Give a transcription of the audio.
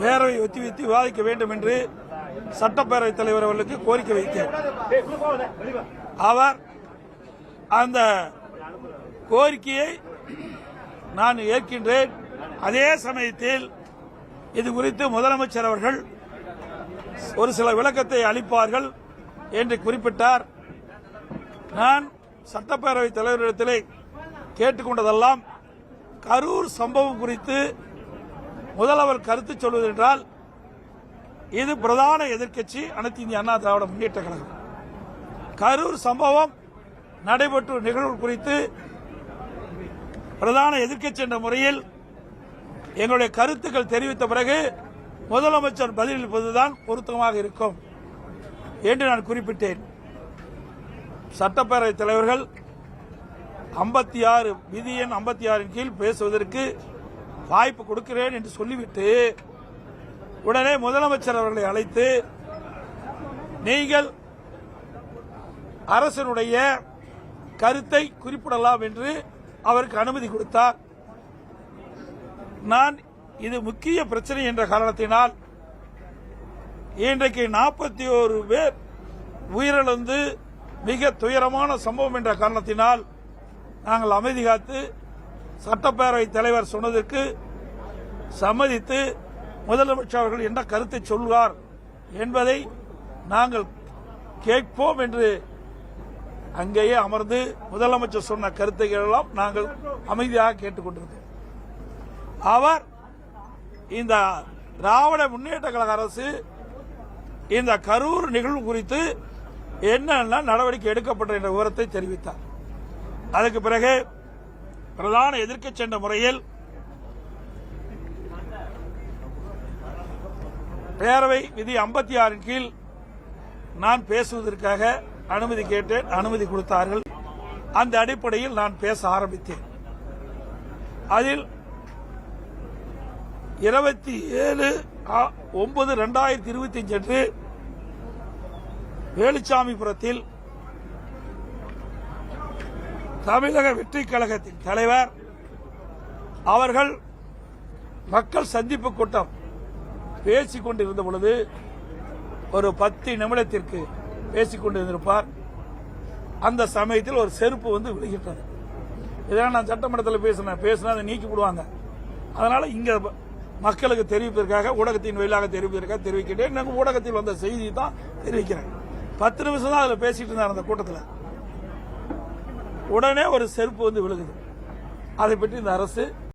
பேரவை ஒத்திவைத்து விவாதிக்க வேண்டும் என்று சட்டப்பேரவைத் தலைவர் அவர்களுக்கு கோரிக்கை வைத்தேன். அவர் அந்த கோரிக்கையை நான் ஏற்கின்றேன். அதே சமயத்தில் இது குறித்து முதலமைச்சர் அவர்கள் ஒரு சில விளக்கத்தை அளிப்பார்கள் என்று குறிப்பிட்டார். நான் சட்டப்பேரவைத் தலைவரிடத்திலே கேட்டுக்கொண்டதெல்லாம் கரூர் சம்பவம் குறித்து முதல்வர் கருத்து சொல்வதென்றால் இது பிரதான எதிர்க்கட்சி அனைத்து இந்திய அண்ணா திராவிட முன்னேற்ற கழகம். கரூர் சம்பவம் நடைபெற்ற நிகழ்வு குறித்து பிரதான எதிர்க்கட்சி என்ற முறையில் எங்களுடைய கருத்துக்கள் தெரிவித்த பிறகு முதலமைச்சர் பதிலளிப்பதுதான் பொருத்தமாக இருக்கும் என்று நான் குறிப்பிட்டேன். சட்டப்பேரவைத் தலைவர்கள் 56 விதி எண் 56 கீழ் பேசுவதற்கு வாய்ப்பு கொடுக்கிறேன் என்று சொல்லிவிட்டு உடனே முதலமைச்சர் அவர்களை அழைத்து நீங்கள் அரசனுடைய கருத்தை குறிப்பிடலாம் என்று அவருக்கு அனுமதி கொடுத்தார். நான் இது முக்கிய பிரச்சனை என்ற காரணத்தினால் இன்றைக்கு 41 பேர் உயிரிழந்து மிக துயரமான சம்பவம் என்ற காரணத்தினால் நாங்கள் அமைதி காத்து சட்டப்பேரவைத் தலைவர் சொன்னதற்கு சம்மதித்து முதலமைச்சர் அவர்கள் என்ன கருத்தை சொல்வார் என்பதை நாங்கள் கேட்போம் என்று அங்கேயே அமர்ந்து முதலமைச்சர் சொன்ன கருத்துக்கள் எல்லாம் நாங்கள் அமைதியாக கேட்டுக்கொண்டிருந்தோம். அவர் இந்த திராவிட முன்னேற்ற கழக அரசு இந்த கரூர் நிகழ்வு குறித்து என்னென்ன நடவடிக்கை எடுக்கப்பட்ட என்ற விவரத்தை தெரிவித்தார். அதுக்கு பிறகு பிரதான எதிர்க்கட்சி என்ற முறையில் பேரவை விதி 56 கீழ் நான் பேசுவதற்காக அனுமதி கேட்டேன். அனுமதி கொடுத்தார்கள். அந்த அடிப்படையில் நான் பேச ஆரம்பித்தேன். அதில் 27/9/2025 அன்று வேலுச்சாமிபுரத்தில் தமிழக வெற்றி கழகத்தின் தலைவர் அவர்கள் மக்கள் சந்திப்பு கூட்டம் பேசிக் கொண்டிருந்த பொழுது ஒரு 10 நிமிடத்திற்கு பேசிக் கொண்டிருந்திருப்பார். அந்த சமயத்தில் ஒரு செருப்பு வந்து விழுகின்றது. இதெல்லாம் நான் சட்டமன்றத்தில் பேசினா அதை நீக்கி விடுவாங்க. அதனால இங்க மக்களுக்கு தெரிவிப்பதற்காக ஊடகத்தின் வாயிலாக தெரிவிக்கின்றேன். நாங்கள் ஊடகத்தில் வந்த செய்தி தான் தெரிவிக்கிறேன். 10 நிமிஷம் தான் அதில் பேசிட்டு இருந்தார் அந்த கூட்டத்தில். உடனே ஒரு செருப்பு வந்து விழுகுது. அதை பற்றி இந்த அரசு